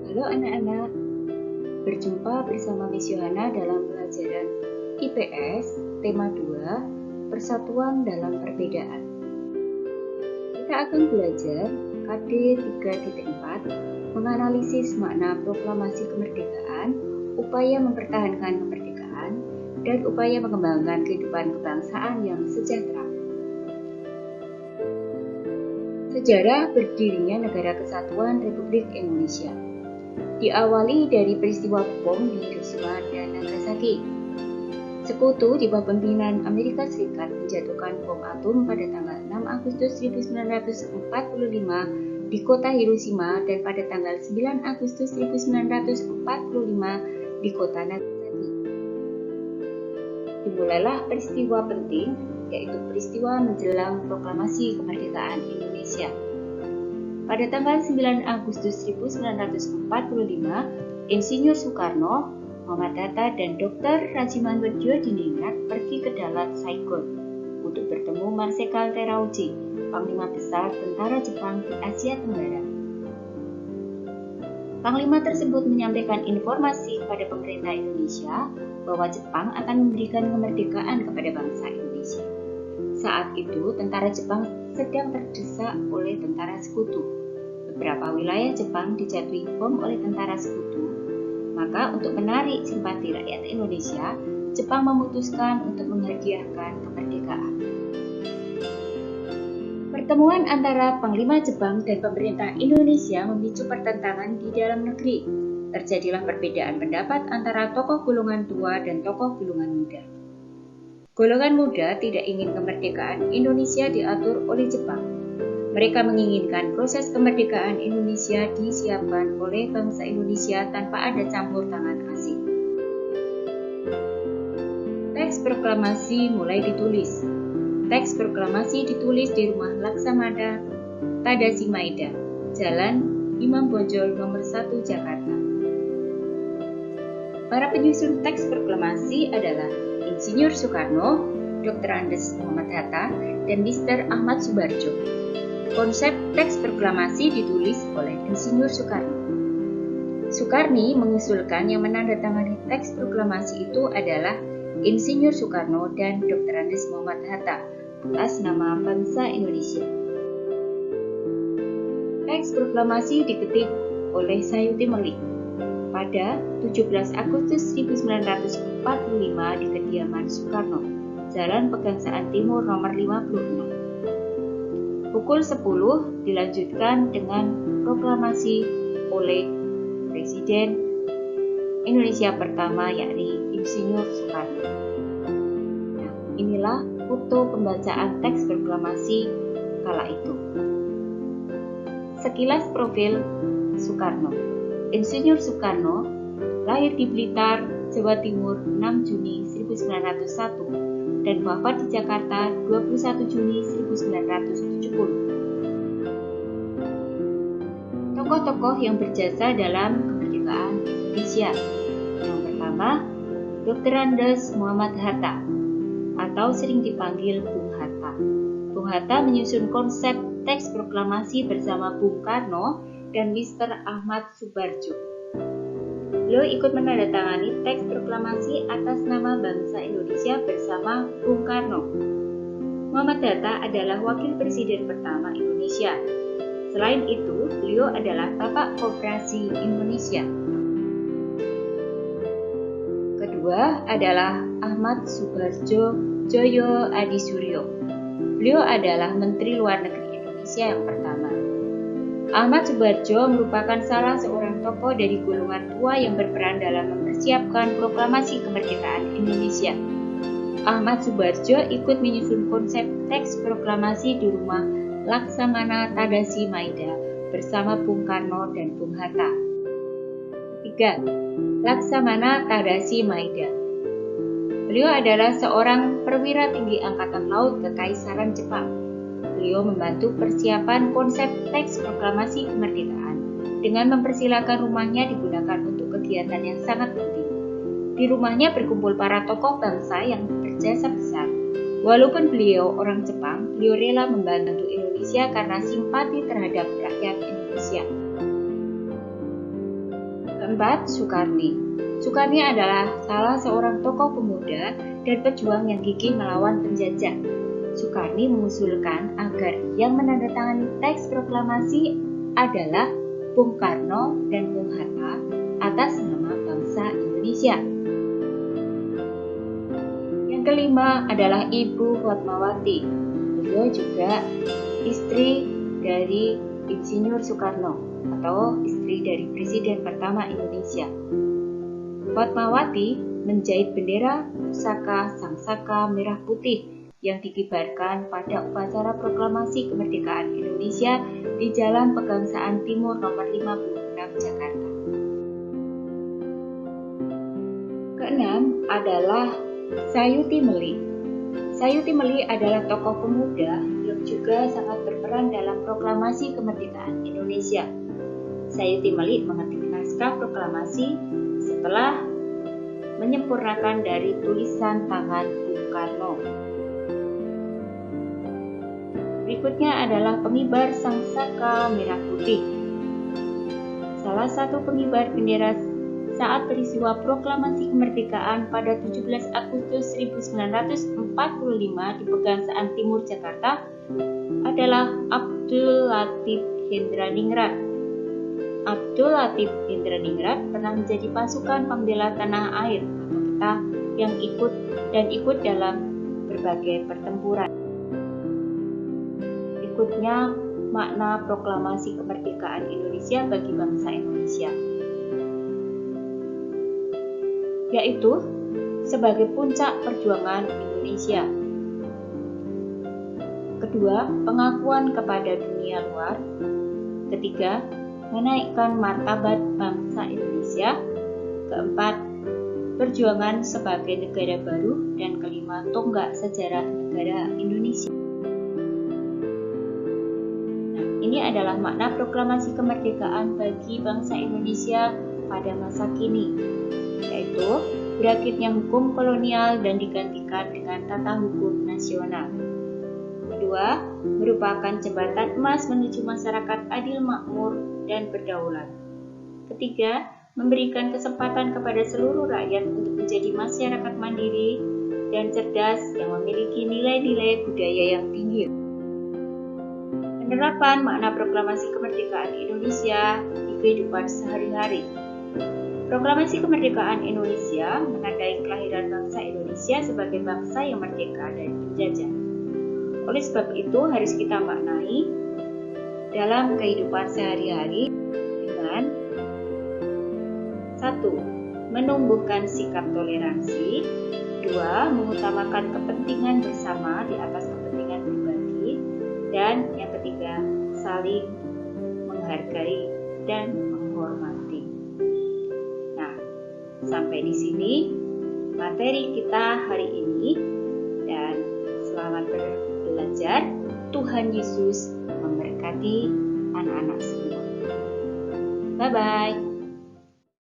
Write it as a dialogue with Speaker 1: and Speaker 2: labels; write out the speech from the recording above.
Speaker 1: Halo anak-anak, berjumpa bersama Miss Yohana dalam pelajaran IPS tema 2, Persatuan dalam Perbedaan. Kita akan belajar KD 3.4, menganalisis makna proklamasi kemerdekaan, upaya mempertahankan kemerdekaan, dan upaya mengembangkan kehidupan kebangsaan yang sejahtera. Sejarah berdirinya Negara Kesatuan Republik Indonesia diawali dari peristiwa bom di Hiroshima dan Nagasaki. Sekutu di bawah pimpinan Amerika Serikat menjatuhkan bom atom pada tanggal 6 Agustus 1945 di kota Hiroshima dan pada tanggal 9 Agustus 1945 di kota Nagasaki. Dimulailah peristiwa penting, yaitu peristiwa menjelang proklamasi kemerdekaan Indonesia. Pada tanggal 9 Agustus 1945, Insinyur Soekarno, Muhammad Hatta, dan Dr. Rajimanwardyo-Diningrat pergi ke Dalat, Saigon untuk bertemu Marsekal Terauchi, Panglima Besar Tentara Jepang di Asia Tenggara. Panglima tersebut menyampaikan informasi kepada pemerintah Indonesia bahwa Jepang akan memberikan kemerdekaan kepada bangsa Indonesia. Saat itu, tentara Jepang sedang terdesak oleh tentara sekutu. Beberapa wilayah Jepang dijatuhi bom oleh tentara sekutu. Maka untuk menarik simpati rakyat Indonesia, Jepang memutuskan untuk menghadiahkan kemerdekaan. Pertemuan antara Panglima Jepang dan pemerintah Indonesia memicu pertentangan di dalam negeri. Terjadilah perbedaan pendapat antara tokoh golongan tua dan tokoh golongan muda. Golongan muda tidak ingin kemerdekaan Indonesia diatur oleh Jepang. Mereka menginginkan proses kemerdekaan Indonesia disiapkan oleh bangsa Indonesia tanpa ada campur tangan asing. Teks proklamasi mulai ditulis. Teks proklamasi ditulis di rumah Laksamana Tadashi Maeda, Jalan Imam Bonjol nomor 1 Jakarta. Para penyusun teks proklamasi adalah Insinyur Soekarno, Dr. Andes Muhammad Hatta, dan Mr. Ahmad Subarjo. Konsep teks proklamasi ditulis oleh Insinyur Soekarno. Soekarni mengusulkan yang menandatangani teks proklamasi itu adalah Insinyur Soekarno dan Dr. Andes Muhammad Hatta atas nama bangsa Indonesia. Teks proklamasi diketik oleh Sayuti Melik pada 17 Agustus 1945 di kediaman Soekarno, Jalan Pegangsaan Timur nomor 56. Pukul 10 dilanjutkan dengan proklamasi oleh Presiden Indonesia pertama, yakni Insinyur Soekarno. Nah, inilah foto pembacaan teks proklamasi kala itu. Sekilas profil Soekarno. Insinyur Soekarno lahir di Blitar, Jawa Timur 6 Juni 1901 dan wafat di Jakarta 21 Juni 1970. Tokoh-tokoh yang berjasa dalam kemerdekaan Indonesia. Yang pertama, Dr. Andes Muhammad Hatta atau sering dipanggil Bung Hatta. Bung Hatta menyusun konsep teks proklamasi bersama Bung Karno dan Mr. Ahmad Subarjo. Beliau ikut menandatangani teks proklamasi atas nama bangsa Indonesia bersama Bung Karno. Muhammad Hatta adalah wakil presiden pertama Indonesia. Selain itu, beliau adalah Bapak Koperasi Indonesia. Kedua adalah Ahmad Subarjo Joyo Adisuryo. Beliau adalah Menteri Luar Negeri Indonesia yang pertama. Ahmad Subarjo merupakan salah seorang tokoh dari golongan tua yang berperan dalam mempersiapkan proklamasi kemerdekaan Indonesia. Ahmad Subarjo ikut menyusun konsep teks proklamasi di rumah Laksamana Tadashi Maeda bersama Bung Karno dan Bung Hatta. 3. Laksamana Tadashi Maeda. Beliau adalah seorang perwira tinggi Angkatan Laut Kekaisaran Jepang. Beliau membantu persiapan konsep teks proklamasi kemerdekaan dengan mempersilakan rumahnya digunakan untuk kegiatan yang sangat penting. Di rumahnya berkumpul para tokoh bangsa yang berjasa besar. Walaupun beliau orang Jepang, beliau rela membantu Indonesia karena simpati terhadap rakyat Indonesia. Keempat, Soekarni. Soekarni adalah salah seorang tokoh pemuda dan pejuang yang gigih melawan penjajah. Soekarni mengusulkan agar yang menandatangani teks proklamasi adalah Bung Karno dan Bung Hatta atas nama bangsa Indonesia. Yang kelima adalah Ibu Fatmawati. Beliau juga istri dari Insinyur Soekarno atau istri dari Presiden pertama Indonesia. Fatmawati menjahit bendera pusaka Sangsaka merah putih yang dikibarkan pada upacara proklamasi kemerdekaan Indonesia di Jalan Pegangsaan Timur nomor 56 Jakarta. Keenam adalah Sayuti Meli. Sayuti Meli adalah tokoh pemuda yang juga sangat berperan dalam proklamasi kemerdekaan Indonesia. Sayuti Meli mengetik naskah proklamasi setelah menyempurnakan dari tulisan tangan Bung Karno. Berikutnya adalah pengibar Sangsaka merah putih. Salah satu pengibar bendera saat peristiwa proklamasi kemerdekaan pada 17 Agustus 1945 di Pegangsaan Timur Jakarta adalah Abdul Latif Hendraningrat. Abdul Latif Hendraningrat pernah menjadi pasukan pembela tanah air atau PETA yang ikut dalam berbagai pertempuran. Berikutnya, makna proklamasi kemerdekaan Indonesia bagi bangsa Indonesia, yaitu sebagai puncak perjuangan Indonesia. Kedua, pengakuan kepada dunia luar. Ketiga, menaikkan martabat bangsa Indonesia. Keempat, perjuangan sebagai negara baru. Dan kelima, tonggak sejarah negara Indonesia. Nah, ini adalah makna proklamasi kemerdekaan bagi bangsa Indonesia pada masa kini, yaitu berakhirnya hukum kolonial dan digantikan dengan tata hukum nasional. Kedua, merupakan jembatan emas menuju masyarakat adil makmur dan berdaulat. Ketiga, memberikan kesempatan kepada seluruh rakyat untuk menjadi masyarakat mandiri dan cerdas yang memiliki nilai-nilai budaya yang tinggi. Penerapan makna proklamasi kemerdekaan Indonesia di kehidupan sehari-hari. Proklamasi kemerdekaan Indonesia menandai kelahiran bangsa Indonesia sebagai bangsa yang merdeka dari penjajah. Oleh sebab itu harus kita maknai dalam kehidupan sehari-hari dengan 1. Menumbuhkan sikap toleransi. 2. Mengutamakan kepentingan bersama di atas kepentingan pribadi. Dan yang ketiga, saling menghargai dan menghormati. Nah, sampai di sini materi kita hari ini dan selamat belajar. Tuhan Yesus memberkati anak-anak semua. Bye-bye.